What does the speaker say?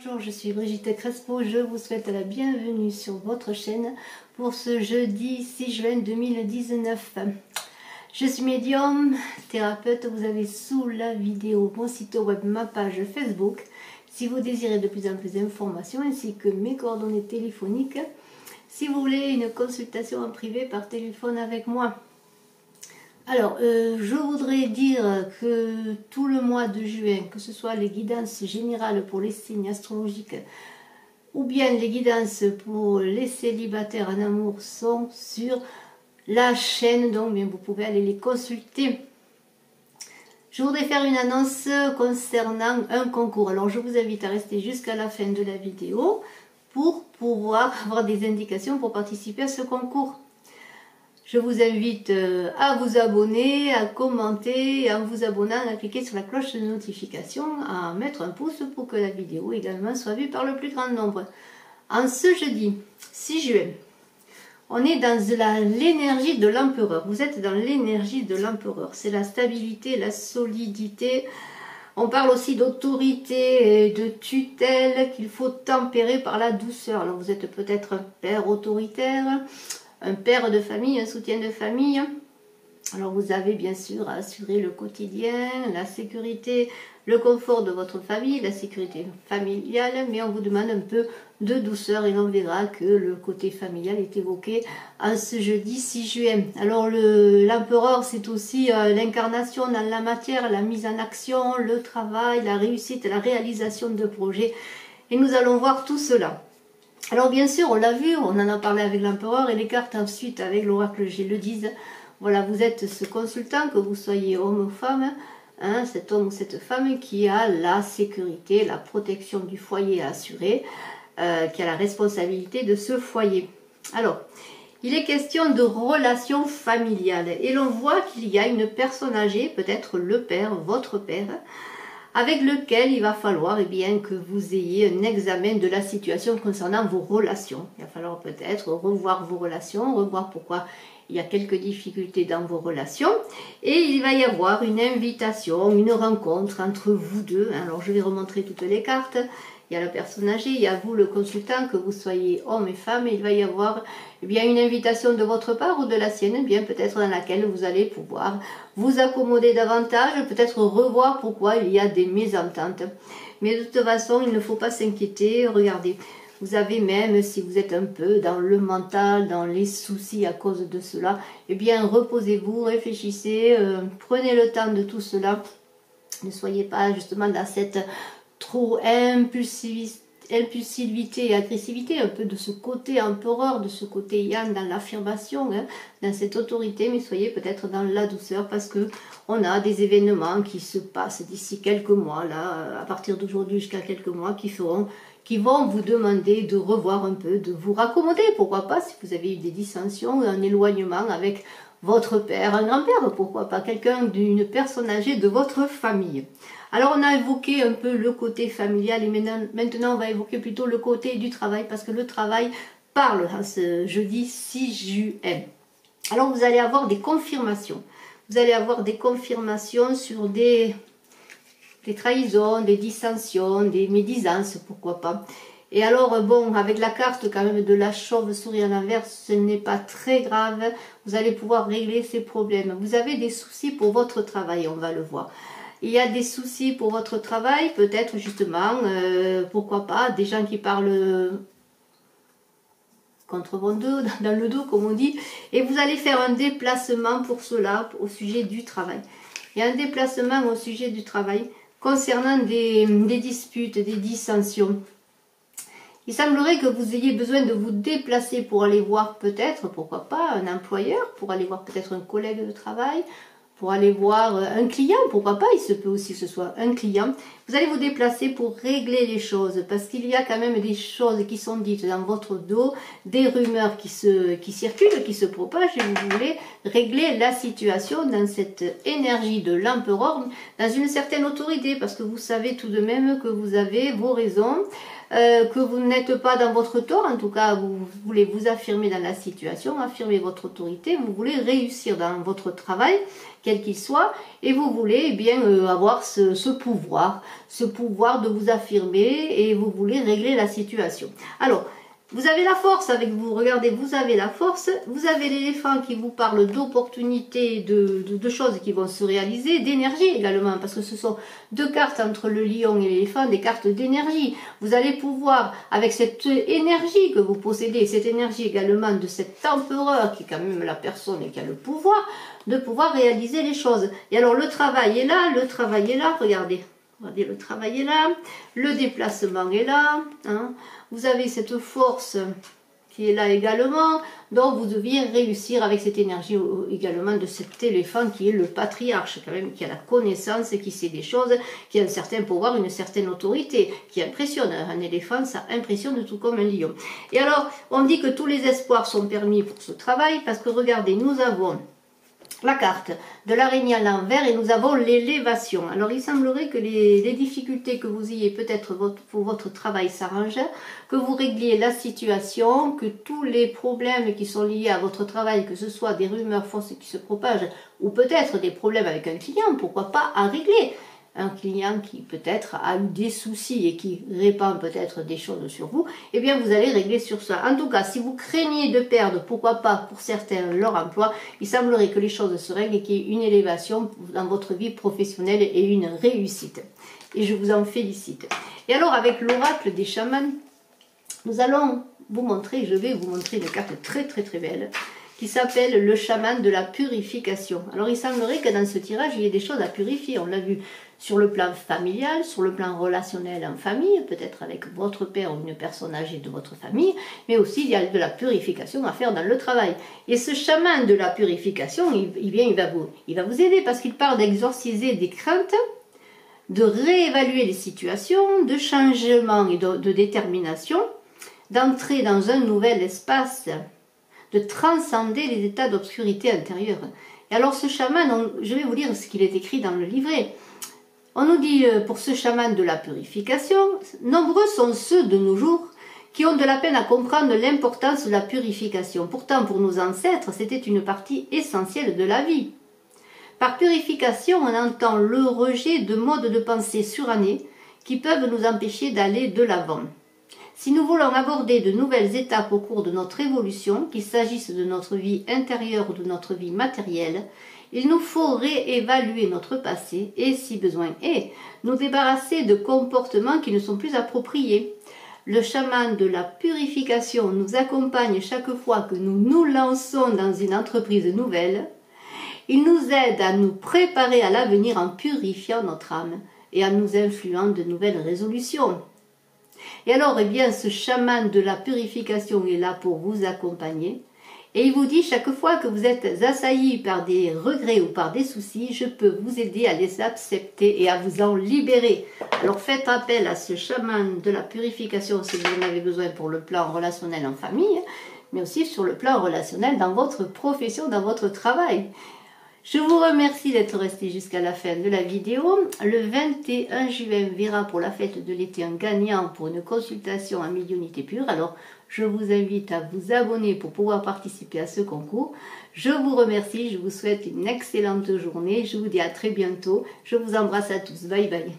Bonjour, je suis Brigitte Crespo, je vous souhaite la bienvenue sur votre chaîne pour ce jeudi 6 juin 2019. Je suis médium, thérapeute, vous avez sous la vidéo mon site web, ma page Facebook. Si vous désirez de plus en plus d'informations ainsi que mes coordonnées téléphoniques, si vous voulez une consultation en privé par téléphone avec moi. Alors, je voudrais dire que tout le mois de juin, que ce soit les guidances générales pour les signes astrologiques ou bien les guidances pour les célibataires en amour sont sur la chaîne, donc bien, vous pouvez aller les consulter. Je voudrais faire une annonce concernant un concours. Alors, je vous invite à rester jusqu'à la fin de la vidéo pour pouvoir avoir des indications pour participer à ce concours. Je vous invite à vous abonner, à commenter, en vous abonnant, à cliquer sur la cloche de notification, à mettre un pouce pour que la vidéo également soit vue par le plus grand nombre. En ce jeudi 6 juin, on est dans l'énergie de l'empereur. Vous êtes dans l'énergie de l'empereur. C'est la stabilité, la solidité. On parle aussi d'autorité et de tutelle qu'il faut tempérer par la douceur. Alors vous êtes peut-être un père autoritaire, un père de famille, un soutien de famille. Alors vous avez bien sûr à assurer le quotidien, la sécurité, le confort de votre famille, la sécurité familiale, mais on vous demande un peu de douceur et on verra que le côté familial est évoqué en ce jeudi 6 juin. Alors l'empereur, c'est aussi l'incarnation dans la matière, la mise en action, le travail, la réussite, la réalisation de projets. Et nous allons voir tout cela. Alors bien sûr, on l'a vu, on en a parlé avec l'empereur et les cartes ensuite avec l'oracle G le disent. Voilà, vous êtes ce consultant, que vous soyez homme ou femme, hein, cet homme ou cette femme qui a la sécurité, la protection du foyer à assurer, qui a la responsabilité de ce foyer. Alors, il est question de relations familiales et l'on voit qu'il y a une personne âgée, peut-être le père, votre père, avec lequel il va falloir bien, que vous ayez un examen de la situation concernant vos relations. Il va falloir peut-être revoir vos relations, revoir pourquoi il y a quelques difficultés dans vos relations. Et il va y avoir une invitation, une rencontre entre vous deux. Alors je vais remontrer toutes les cartes. Il y a la personne âgée, il y a vous le consultant, que vous soyez homme et femme. Et il va y avoir bien une invitation de votre part ou de la sienne, bien peut-être dans laquelle vous allez pouvoir vous accommoder davantage, peut-être revoir pourquoi il y a des mésententes. Mais de toute façon, il ne faut pas s'inquiéter. Regardez, vous avez même, si vous êtes un peu dans le mental, dans les soucis à cause de cela, eh bien reposez-vous, réfléchissez, prenez le temps de tout cela. Ne soyez pas justement dans cette trop impulsivité et agressivité, un peu de ce côté empereur, de ce côté yang dans l'affirmation, hein, dans cette autorité, mais soyez peut-être dans la douceur parce que on a des événements qui se passent d'ici quelques mois, là, à partir d'aujourd'hui jusqu'à quelques mois, qui vont vous demander de revoir un peu, de vous raccommoder, pourquoi pas, si vous avez eu des dissensions, un éloignement avec votre père, un grand-père, pourquoi pas, quelqu'un d'une personne âgée de votre famille. Alors on a évoqué un peu le côté familial et maintenant on va évoquer plutôt le côté du travail parce que le travail parle à ce jeudi 6 juin. Alors vous allez avoir des confirmations. Vous allez avoir des confirmations sur des trahisons, des dissensions, des médisances, pourquoi pas. Et alors, bon, avec la carte quand même de la chauve-souris à l'envers, ce n'est pas très grave. Vous allez pouvoir régler ces problèmes. Vous avez des soucis pour votre travail, on va le voir. Il y a des soucis pour votre travail, peut-être justement, pourquoi pas, des gens qui parlent contre votre dos, dans le dos, comme on dit. Et vous allez faire un déplacement pour cela, au sujet du travail. Il y a un déplacement au sujet du travail concernant des disputes, des dissensions. Il semblerait que vous ayez besoin de vous déplacer pour aller voir peut-être, pourquoi pas, un employeur, pour aller voir peut-être un collègue de travail, pour aller voir un client, pourquoi pas, il se peut aussi que ce soit un client. Vous allez vous déplacer pour régler les choses, parce qu'il y a quand même des choses qui sont dites dans votre dos, des rumeurs qui circulent, qui se propagent, et vous voulez régler la situation dans cette énergie de l'empereur, dans une certaine autorité, parce que vous savez tout de même que vous avez vos raisons, que vous n'êtes pas dans votre tort, en tout cas vous voulez vous affirmer dans la situation, affirmer votre autorité, vous voulez réussir dans votre travail, quel qu'il soit, et vous voulez eh bien avoir ce pouvoir de vous affirmer et vous voulez régler la situation. Alors, vous avez la force avec vous, regardez, vous avez la force, vous avez l'éléphant qui vous parle d'opportunités, de choses qui vont se réaliser, d'énergie également, parce que ce sont deux cartes entre le lion et l'éléphant, des cartes d'énergie. Vous allez pouvoir, avec cette énergie que vous possédez, cette énergie également de cet empereur, qui est quand même la personne qui a le pouvoir, de pouvoir réaliser les choses. Et alors le travail est là, regardez. Regardez, le travail est là, le déplacement est là, hein. Vous avez cette force qui est là également, donc vous deviez réussir avec cette énergie également de cet éléphant qui est le patriarche, quand même, qui a la connaissance, qui sait des choses, qui a un certain pouvoir, une certaine autorité, qui impressionne. Un éléphant, ça impressionne tout comme un lion. Et alors, on dit que tous les espoirs sont permis pour ce travail, parce que regardez, nous avons la carte de l'araignée à l'envers et nous avons l'élévation. Alors il semblerait que les difficultés que vous ayez peut-être pour votre travail s'arrangent, que vous régliez la situation, que tous les problèmes qui sont liés à votre travail, que ce soit des rumeurs fausses qui se propagent ou peut-être des problèmes avec un client, pourquoi pas à régler. Un client qui peut-être a eu des soucis et qui répand peut-être des choses sur vous, eh bien vous allez régler sur ça. En tout cas, si vous craignez de perdre, pourquoi pas pour certains leur emploi, il semblerait que les choses se règlent et qu'il y ait une élévation dans votre vie professionnelle et une réussite. Et je vous en félicite. Et alors avec l'oracle des chamans, nous allons vous montrer, je vais vous montrer une carte très belle, qui s'appelle le chaman de la purification. Alors il semblerait que dans ce tirage, il y ait des choses à purifier, on l'a vu sur le plan familial, sur le plan relationnel en famille, peut-être avec votre père ou une personne âgée de votre famille, mais aussi il y a de la purification à faire dans le travail. Et ce chaman de la purification, il va vous aider parce qu'il parle d'exorciser des craintes, de réévaluer les situations, de changement et de détermination, d'entrer dans un nouvel espace, de transcender les états d'obscurité intérieure. Et alors ce chaman, je vais vous lire ce qu'il est écrit dans le livret. On nous dit pour ce chaman de la purification, nombreux sont ceux de nos jours qui ont de la peine à comprendre l'importance de la purification. Pourtant pour nos ancêtres, c'était une partie essentielle de la vie. Par purification, on entend le rejet de modes de pensée surannés qui peuvent nous empêcher d'aller de l'avant. Si nous voulons aborder de nouvelles étapes au cours de notre évolution, qu'il s'agisse de notre vie intérieure ou de notre vie matérielle, il nous faut réévaluer notre passé et, si besoin est, nous débarrasser de comportements qui ne sont plus appropriés. Le chaman de la purification nous accompagne chaque fois que nous nous lançons dans une entreprise nouvelle. Il nous aide à nous préparer à l'avenir en purifiant notre âme et en nous influant de nouvelles résolutions. Et alors, eh bien, ce chaman de la purification est là pour vous accompagner. Et il vous dit, chaque fois que vous êtes assailli par des regrets ou par des soucis, je peux vous aider à les accepter et à vous en libérer. Alors faites appel à ce chaman de la purification si vous en avez besoin pour le plan relationnel en famille, mais aussi sur le plan relationnel dans votre profession, dans votre travail. Je vous remercie d'être resté jusqu'à la fin de la vidéo. Le 21 juin verra pour la fête de l'été un gagnant pour une consultation en médiumnité pure. Alors, je vous invite à vous abonner pour pouvoir participer à ce concours. Je vous remercie, je vous souhaite une excellente journée. Je vous dis à très bientôt. Je vous embrasse à tous. Bye bye.